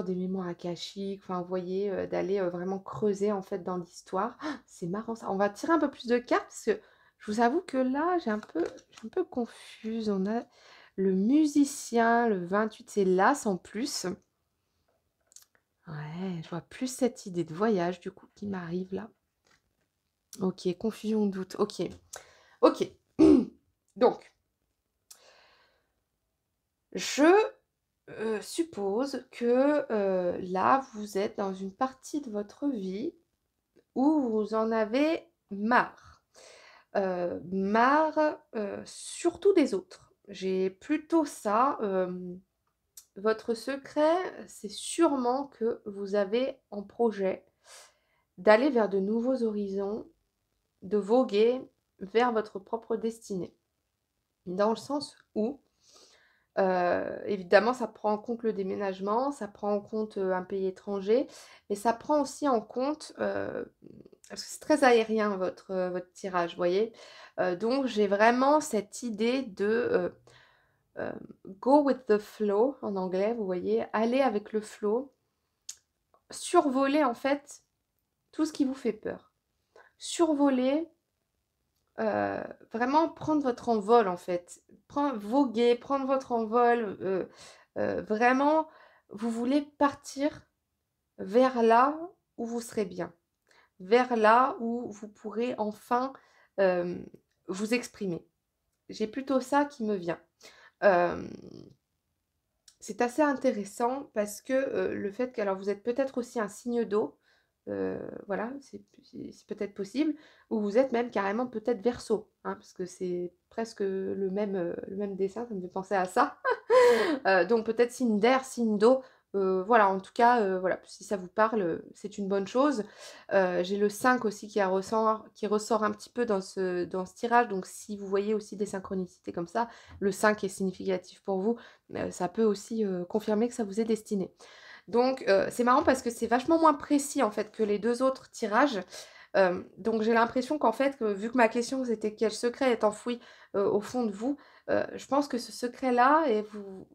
des mémoires akashiques, enfin, vous voyez, d'aller, vraiment creuser, en fait, dans l'histoire. C'est marrant ça. On va tirer un peu plus de cartes parce que je vous avoue que là, je suis un peu confuse. On a le musicien, le 28, c'est l'As en plus. Ouais, je vois plus cette idée de voyage, du coup, qui m'arrive là. Ok, confusion, doute. Ok. Ok. Donc, je suppose que là, vous êtes dans une partie de votre vie où vous en avez marre. Marre surtout des autres. J'ai plutôt ça. Votre secret, c'est sûrement que vous avez en projet d'aller vers de nouveaux horizons, de voguer vers votre propre destinée. Dans le sens où, évidemment, ça prend en compte le déménagement, ça prend en compte, un pays étranger, mais ça prend aussi en compte, parce que c'est très aérien votre tirage, vous voyez? Donc j'ai vraiment cette idée de, go with the flow en anglais, vous voyez? Aller avec le flow, survoler en fait tout ce qui vous fait peur. Survoler, vraiment prendre votre envol en fait. Voguer, prendre votre envol, vraiment, vous voulez partir vers là où vous serez bien, vers là où vous pourrez enfin, hem, vous exprimer. J'ai plutôt ça qui me vient. Hem, c'est assez intéressant parce que, le fait que alors vous êtes peut-être aussi un signe d'eau, voilà, c'est peut-être possible, ou vous êtes même carrément peut-être Verseau, hein, parce que c'est presque le même dessin, ça me fait penser à ça. Donc peut-être signe d'air, signe d'eau, voilà, en tout cas, voilà, si ça vous parle, c'est une bonne chose. J'ai le 5 aussi qui ressort un petit peu dans ce tirage, donc si vous voyez aussi des synchronicités comme ça, le 5 est significatif pour vous, ça peut aussi, confirmer que ça vous est destiné. Donc c'est marrant parce que c'est vachement moins précis, en fait, que les 2 autres tirages. Donc j'ai l'impression qu'en fait, que vu que ma question c'était quel secret est enfoui, au fond de vous, je pense que ce secret-là et vous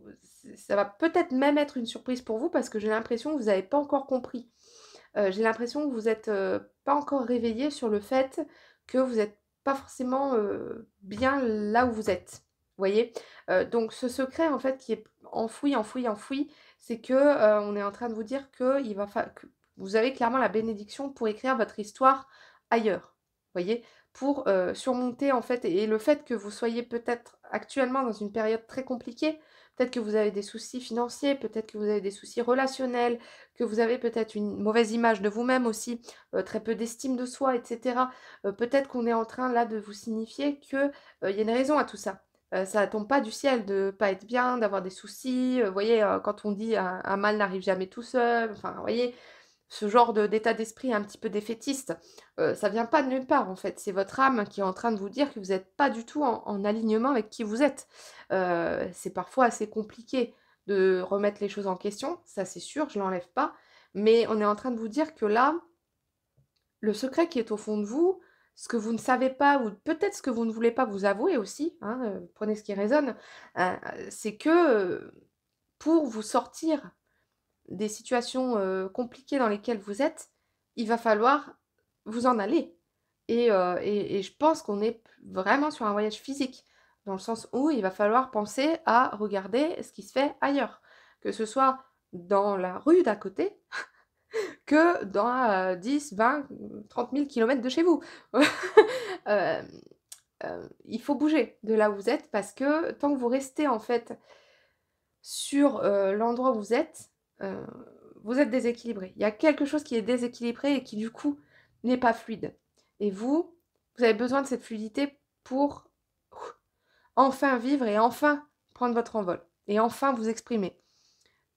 ça va peut-être même être une surprise pour vous parce que j'ai l'impression que vous avez pas encore compris. J'ai l'impression que vous êtes, pas encore réveillé sur le fait que vous êtes pas forcément, bien là où vous êtes. Vous voyez? Donc ce secret en fait qui est enfoui, enfoui, enfoui, c'est que, on est en train de vous dire qu'il va fa que vous avez clairement la bénédiction pour écrire votre histoire ailleurs. Vous voyez? Pour, surmonter en fait et le fait que vous soyez peut-être actuellement dans une période très compliquée, peut-être que vous avez des soucis financiers, peut-être que vous avez des soucis relationnels, que vous avez peut-être une mauvaise image de vous-même aussi, très peu d'estime de soi et cetera. Peut-être qu'on est en train là de vous signifier que, il y a une raison à tout ça. Ça tombe pas du ciel de pas être bien, d'avoir des soucis, vous voyez, quand on dit: «Un mal n'arrive jamais tout seul», enfin, vous voyez? Ce genre d'état d'esprit un petit peu défaitiste, ça vient pas de nulle part en fait. C'est votre âme qui est en train de vous dire que vous êtes pas du tout en alignement avec qui vous êtes. C'est parfois assez compliqué de remettre les choses en question, ça c'est sûr, je l'enlève pas. Mais on est en train de vous dire que là, le secret qui est au fond de vous, ce que vous ne savez pas ou peut-être ce que vous ne voulez pas vous avouer aussi, hein, prenez ce qui résonne, c'est que, pour vous sortir des situations, compliquées dans lesquelles vous êtes, il va falloir vous en aller et je pense qu'on est vraiment sur un voyage physique. Dans le sens où il va falloir penser à regarder ce qui se fait ailleurs. Que ce soit dans la rue d'à côté, que dans, 10, 20, 30 000 kilomètres de chez vous. Hem, il faut bouger de là où vous êtes parce que tant que vous restez en fait sur, l'endroit où heu, vous êtes déséquilibré. Il y a quelque chose qui est déséquilibré et qui du coup n'est pas fluide et vous avez besoin de cette fluidité pour enfin vivre et enfin prendre votre envol et enfin vous exprimer.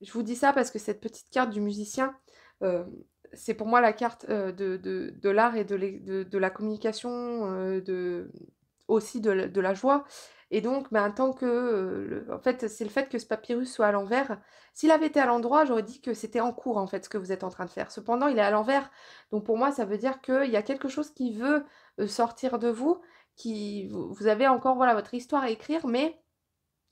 Je vous dis ça parce que cette petite carte du musicien, heu, c'est pour moi la carte, de l'art et de la communication, aussi de la joie et donc ben, tant que, le en fait, c'est le fait que ce papyrus soit à l'envers. S'il avait été à l'endroit, j'aurais dit que c'était en cours, en fait, ce que vous êtes en train de faire. Cependant, il est à l'envers, donc pour moi, ça veut dire qu'il y a quelque chose qui veut, sortir de vous, qui vous avez encore, voilà, votre histoire à écrire, mais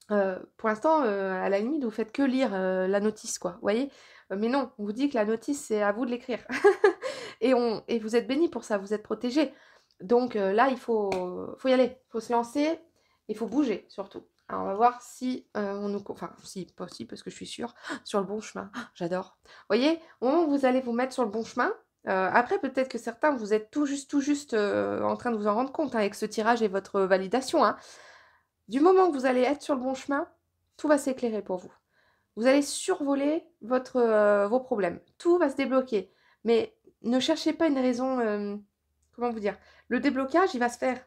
pour l'instant, à la limite, vous faites que lire, la notice, quoi, vous voyez? Mais non, on vous dit que la notice, c'est à vous de l'écrire et vous êtes bénis pour ça, vous êtes protégés. Donc là, il faut y aller, il faut se lancer, il faut bouger surtout. Alors on va voir si, on nous co enfin si, pas si parce que je suis sûre, sur le bon chemin. J'adore. Vous voyez? Au moment où vous allez vous mettre sur le bon chemin, après peut-être que certains, vous êtes tout juste, en train de vous en rendre compte, hein, avec ce tirage et votre validation, hein. Du moment que vous allez être sur le bon chemin, tout va s'éclairer pour vous. Vous allez survoler vos problèmes. Tout va se débloquer. Mais ne cherchez pas une raison, comment vous dire? Le déblocage, il va se faire.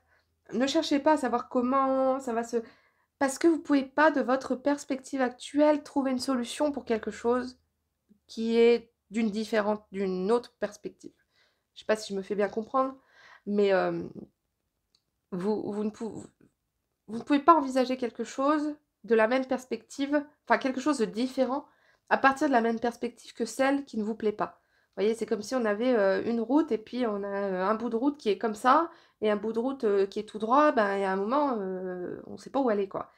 Ne cherchez pas à savoir comment ça va se parce que vous pouvez pas, de votre perspective actuelle, trouver une solution pour quelque chose qui est d'une autre perspective. Je sais pas si je me fais bien comprendre, mais, vous vous ne pou vous ne pouvez pas envisager quelque chose de la même perspective, enfin quelque chose de différent, à partir de la même perspective que celle qui ne vous plaît pas. Vous voyez, c'est comme si on avait, une route et puis on a, un bout de route qui est comme ça et un bout de route, qui est tout droit, ben, il y a un moment, on ne sait pas où aller, quoi.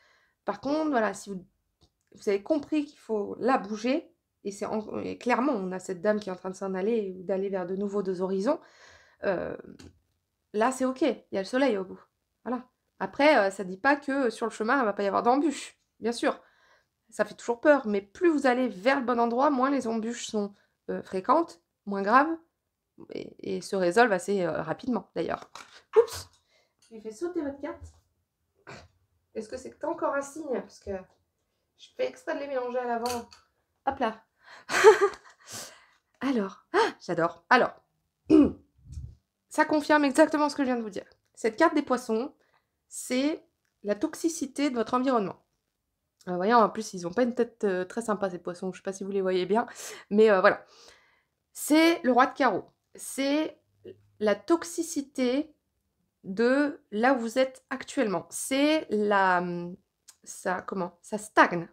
Par contre, voilà, si vous avez compris qu'il faut la bouger et clairement, on a cette dame qui est en train de s'en aller, d'aller vers de nouveaux 2 horizons, heu là, c'est OK, il y a le soleil au bout. Voilà. Après, ça dit pas que, sur le chemin, il va pas y avoir d'embûches. Bien sûr, ça fait toujours peur, mais plus vous allez vers le bon endroit, moins les embûches sont, fréquentes, moins graves et se résolvent assez, rapidement d'ailleurs. Oups! J'ai fait sauter votre carte. Est-ce que c'est encore un signe? Parce que je fais exprès de les mélanger à l'avant. Hop là. Alors, j'adore. Alors, ça confirme exactement ce que je viens de vous dire. Cette carte des poissons, c'est la toxicité de votre environnement. Vous voyez, en plus, ils ont pas une tête, très sympa ces poissons, je sais pas si vous les voyez bien, mais voilà. C'est le roi de carreau. C'est la toxicité de là où vous êtes actuellement. C'est ça comment? Ça stagne.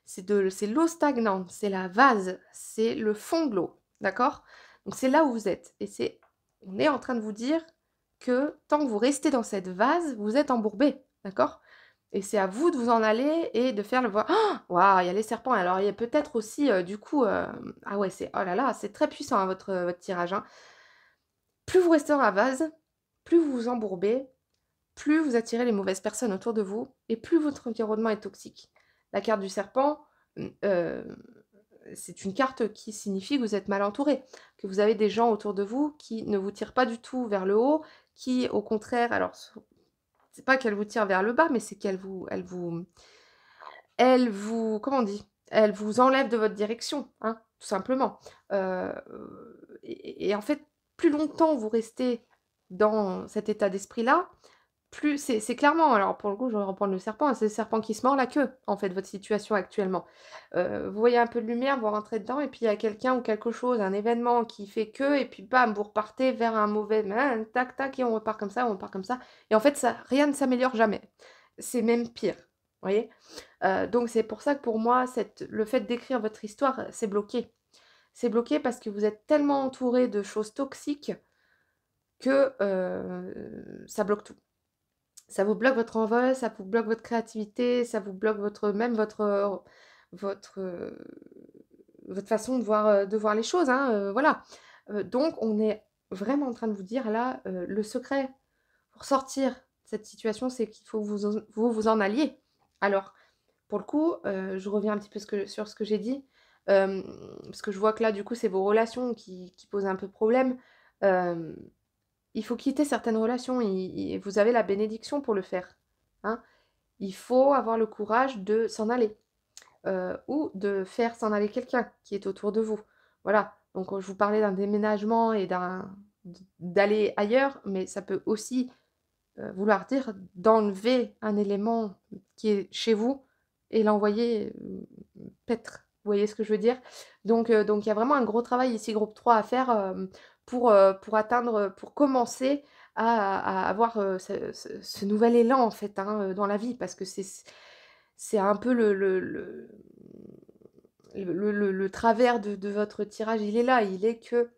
C'est l'eau stagnante, c'est la vase, c'est le fond de l'eau, d'accord? Donc c'est là où vous êtes et c'est on est en train de vous dire que tant que vous restez dans cette vase, vous êtes embourbé, d'accord? Et c'est à vous de vous en aller et de faire le voi waouh, il y a les serpents. Alors il y a peut-être aussi, du coup, ah ouais, c'est oh là là, c'est très puissant, hein, votre tirage, hein. Plus vous restez dans la vase, plus vous vous embourbez, plus vous attirez les mauvaises personnes autour de vous et plus votre environnement est toxique. La carte du serpent, c'est une carte qui signifie que vous êtes mal entouré, que vous avez des gens autour de vous qui ne vous tirent pas du tout vers le haut, qui au contraire alors c'est pas qu'elles vous tirent vers le bas, mais c'est qu'elles vous comment on dit? Elles vous enlèvent de votre direction, hein, tout simplement. Heu et en fait, plus longtemps vous restez dans cet état d'esprit-là, plus c'est clairement alors pour le coup, je vais reprendre le serpent, hein, c'est le serpent qui se mord la queue, en fait, votre situation actuellement. Vous voyez un peu de lumière, vous rentrez dedans et puis il y a quelqu'un ou quelque chose, un événement qui fait que et puis bam, vous repartez vers un mauvais tac tac et on repart comme ça, on repart comme ça et en fait ça rien ne s'améliore jamais. C'est même pire, vous voyez? Donc c'est pour ça que pour moi le fait d'écrire votre histoire, c'est bloqué. C'est bloqué parce que vous êtes tellement entouré de choses toxiques que, ça bloque tout. Ça vous bloque votre envol, ça vous bloque votre créativité, ça vous bloque votre, votre façon de voir les choses, hein, voilà. Donc on est vraiment en train de vous dire là, le secret pour sortir de cette situation, c'est qu'il faut vous en alliez. Alors, pour le coup, je reviens un petit peu sur ce que j'ai dit, parce que je vois que là, du coup, c'est vos relations qui posent un peu problème. Hem Il faut quitter certaines relations, et vous avez la bénédiction pour le faire, hein. Il faut avoir le courage de s'en aller, ou de faire s'en aller quelqu'un qui est autour de vous. Voilà, donc je vous parlais d'un déménagement et d'aller ailleurs, mais ça peut aussi, vouloir dire d'enlever un élément qui est chez vous et l'envoyer, paître. Vous voyez ce que je veux dire? Donc il y a vraiment un gros travail ici, groupe 3 à faire, pour atteindre, pour commencer à avoir, ce nouvel élan en fait, hein, dans la vie parce que c'est un peu le travers de votre tirage, il est là, il est que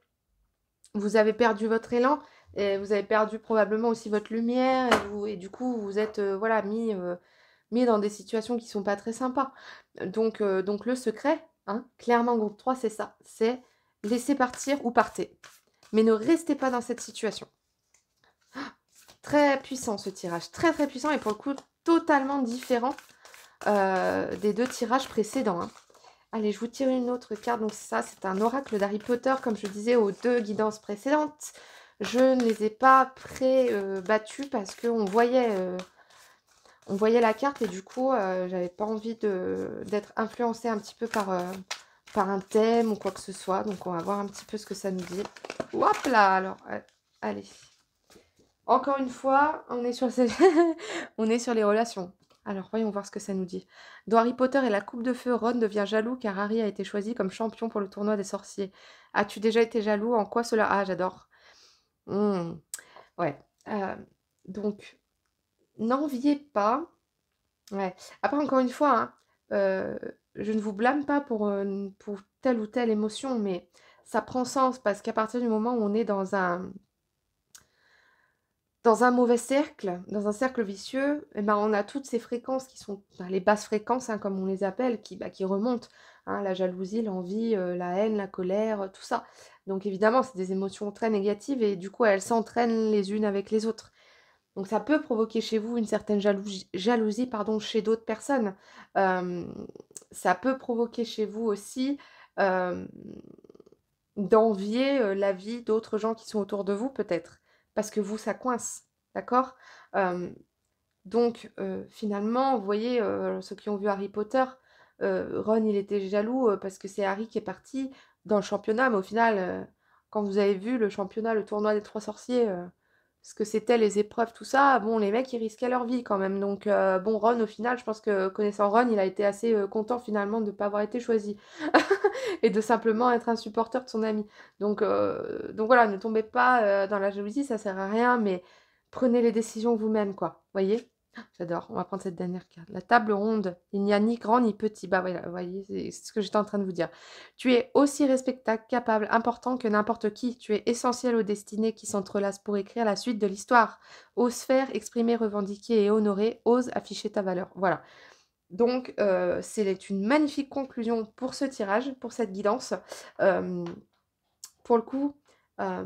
vous avez perdu votre élan et vous avez perdu probablement aussi votre lumière et du coup vous êtes, voilà mis dans des situations qui sont pas très sympas. Donc le secret, hein, clairement groupe 3 c'est ça, c'est laisser partir ou partez. Mais ne restez pas dans cette situation. Très puissant ce tirage, très, très puissant et pour le coup totalement différent, des 2 tirages précédents, hein. Allez, je vous tire une autre carte, donc ça, c'est un oracle d'Harry Potter, comme je disais aux 2 guidances précédentes. Je ne les ai pas battues parce on voyait la carte et du coup, j'avais pas envie d'être influencée un petit peu par un thème ou quoi que ce soit. Donc on va voir un petit peu ce que ça nous dit. Hop là! Alors, allez. Encore une fois, on est sur on est sur les relations. Alors, voyons voir ce que ça nous dit. Dans Harry Potter et la coupe de feu, Ron devient jaloux car Harry a été choisi comme champion pour le tournoi des sorciers. As-tu déjà été jaloux? En quoi cela? Ah, j'adore. Mmh. Ouais. Donc, n'enviez pas. Ouais. Après, encore une fois, hein, je ne vous blâme pas pour telle ou telle émotion, mais ça prend sens parce qu'à partir du moment où on est dans un mauvais cercle, dans un cercle vicieux, eh ben, on a toutes ces fréquences qui sont les basses fréquences, hein, comme on les appelle, qui remontent, hein, la jalousie, l'envie, la haine, la colère, tout ça. Donc évidemment, c'est des émotions très négatives et du coup, elles s'entraînent les unes avec les autres. Donc ça peut provoquer chez vous une certaine jalousie pardon, chez d'autres personnes. Ça peut provoquer chez vous aussi, hem, d'envier, la vie d'autres gens qui sont autour de vous peut-être, parce que vous, ça coince, d'accord? Hem, donc finalement, vous voyez, ceux qui ont vu Harry Potter, Ron, il était jaloux, parce que c'est Harry qui est parti dans le championnat, mais au final, quand vous avez vu le championnat, le tournoi des 3 sorciers, ce que c'était les épreuves, tout ça, bon, les mecs, ils risquaient leur vie quand même. Donc bon, Ron, au final, je pense que connaissant Ron, il a été assez, content finalement de ne pas avoir été choisi et de simplement être un supporter de son ami. Donc voilà, ne tombez pas, dans la jalousie, ça sert à rien, mais prenez les décisions vous-même, quoi, voyez? J'adore, on va prendre cette dernière carte. La table ronde, il n'y a ni grand ni petit. Bah voilà, vous voyez, c'est ce que j'étais en train de vous dire. Tu es aussi respectable, capable, important que n'importe qui. Tu es essentiel aux destinées qui s'entrelacent pour écrire la suite de l'histoire. Ose faire, exprimer, revendiquer et honorer. Ose afficher ta valeur. Voilà. Donc, c'est une magnifique conclusion pour ce tirage, pour cette guidance. Euh, pour le coup, euh,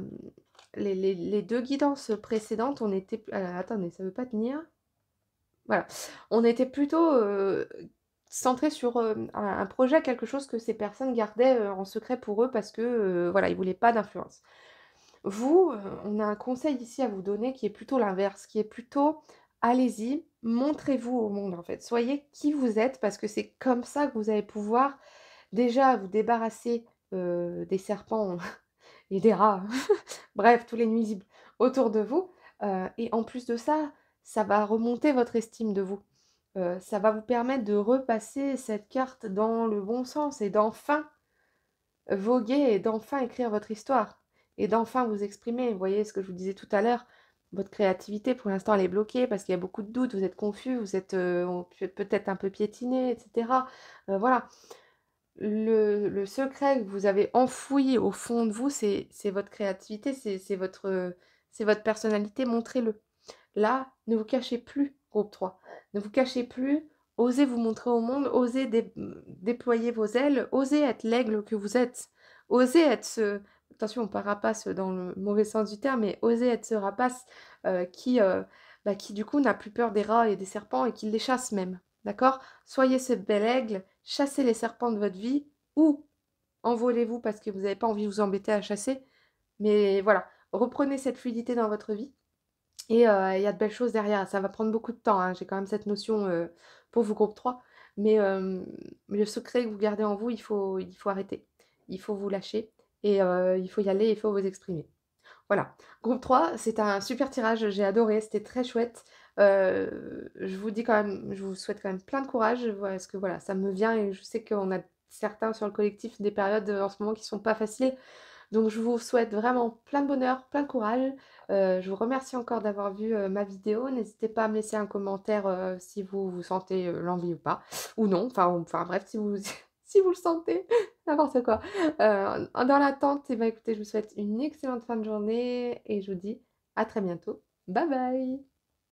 les deux guidances précédentes, on était... attendez, ça ne veut pas tenir. Voilà. On était plutôt centré sur un projet, quelque chose que ces personnes gardaient en secret pour eux parce que voilà, ils voulaient pas d'influence. Vous, on a un conseil ici à vous donner qui est plutôt l'inverse, qui est plutôt allez-y, montrez-vous au monde en fait. Soyez qui vous êtes parce que c'est comme ça que vous allez pouvoir déjà vous débarrasser des serpents et des rats, bref, tous les nuisibles autour de vous. Et en plus de ça, ça va remonter votre estime de vous. Ça va vous permettre de repasser cette carte dans le bon sens et d'enfin voguer et d'enfin écrire votre histoire et d'enfin vous exprimer. Vous voyez ce que je vous disais tout à l'heure, votre créativité pour l'instant elle est bloquée parce qu'il y a beaucoup de doutes, vous êtes confus, vous êtes peut-être un peu piétiné, etc. Voilà. Le secret que vous avez enfoui au fond de vous, c'est votre créativité, c'est votre personnalité, montrez-le. Là, ne vous cachez plus, groupe 3. Ne vous cachez plus, osez vous montrer au monde, osez déployer vos ailes, osez être l'aigle que vous êtes. Osez être ce... Attention, pas rapace dans le mauvais sens du terme, mais osez être ce rapace qui du coup n'a plus peur des rats et des serpents et qui les chasse même. D'accord? Soyez ce bel aigle, chassez les serpents de votre vie ou envolez-vous parce que vous n'avez pas envie de vous embêter à chasser. Mais voilà, reprenez cette fluidité dans votre vie. Et il y a de belles choses derrière. Ça va prendre beaucoup de temps, hein. J'ai quand même cette notion pour vous, groupe 3. Mais le secret que vous gardez en vous, il faut arrêter. Il faut vous lâcher. Et il faut y aller, il faut vous exprimer. Voilà. Groupe 3, c'est un super tirage. J'ai adoré. C'était très chouette. Je vous dis quand même, je vous souhaite quand même plein de courage. Parce que voilà, ça me vient et je sais qu'on a certains sur le collectif des périodes en ce moment qui sont pas faciles. Donc je vous souhaite vraiment plein de bonheur, plein de courage. Je vous remercie encore d'avoir vu ma vidéo. N'hésitez pas à me laisser un commentaire si vous vous sentez l'envie ou pas. Ou non, enfin bref, si vous, si vous le sentez, n'importe quoi. Dans l'attente, eh ben, écoutez, je vous souhaite une excellente fin de journée et je vous dis à très bientôt. Bye bye!